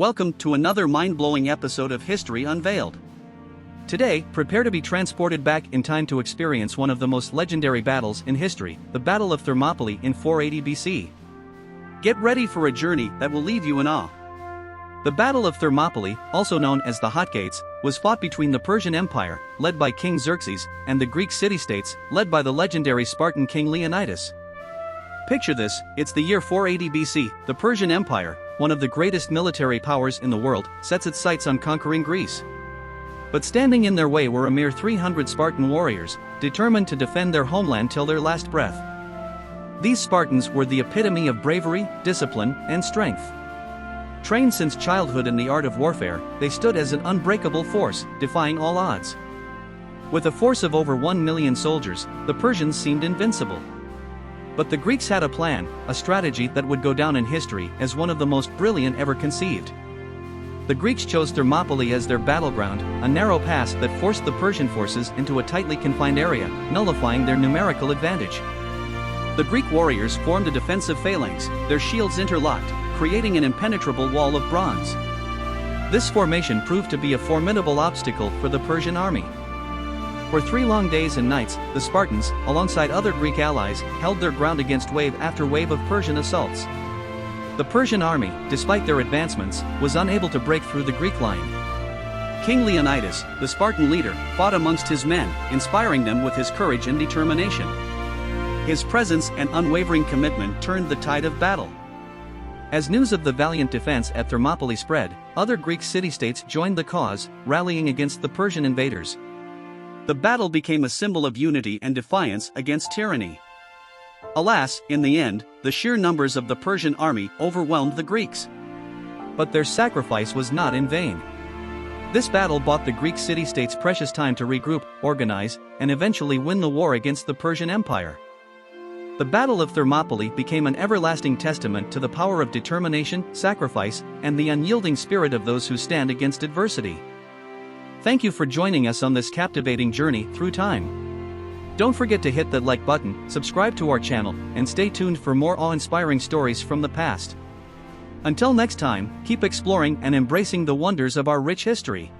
Welcome to another mind-blowing episode of History Unveiled. Today, prepare to be transported back in time to experience one of the most legendary battles in history, the Battle of Thermopylae in 480 BC. Get ready for a journey that will leave you in awe. The Battle of Thermopylae, also known as the Hot Gates, was fought between the Persian Empire, led by King Xerxes, and the Greek city-states, led by the legendary Spartan King Leonidas. Picture this, it's the year 480 BC, the Persian Empire, one of the greatest military powers in the world, sets its sights on conquering Greece. But standing in their way were a mere 300 Spartan warriors, determined to defend their homeland till their last breath. These Spartans were the epitome of bravery, discipline, and strength. Trained since childhood in the art of warfare, they stood as an unbreakable force, defying all odds. With a force of over 1 million soldiers, the Persians seemed invincible. But the Greeks had a plan, a strategy that would go down in history as one of the most brilliant ever conceived. The Greeks chose Thermopylae as their battleground, a narrow pass that forced the Persian forces into a tightly confined area, nullifying their numerical advantage. The Greek warriors formed a defensive phalanx, their shields interlocked, creating an impenetrable wall of bronze. This formation proved to be a formidable obstacle for the Persian army. For 3 long days and nights, the Spartans, alongside other Greek allies, held their ground against wave after wave of Persian assaults. The Persian army, despite their advancements, was unable to break through the Greek line. King Leonidas, the Spartan leader, fought amongst his men, inspiring them with his courage and determination. His presence and unwavering commitment turned the tide of battle. As news of the valiant defense at Thermopylae spread, other Greek city-states joined the cause, rallying against the Persian invaders. The battle became a symbol of unity and defiance against tyranny. Alas, in the end, the sheer numbers of the Persian army overwhelmed the Greeks. But their sacrifice was not in vain. This battle bought the Greek city-states precious time to regroup, organize, and eventually win the war against the Persian Empire. The Battle of Thermopylae became an everlasting testament to the power of determination, sacrifice, and the unyielding spirit of those who stand against adversity. Thank you for joining us on this captivating journey through time. Don't forget to hit that like button, subscribe to our channel, and stay tuned for more awe-inspiring stories from the past. Until next time, keep exploring and embracing the wonders of our rich history.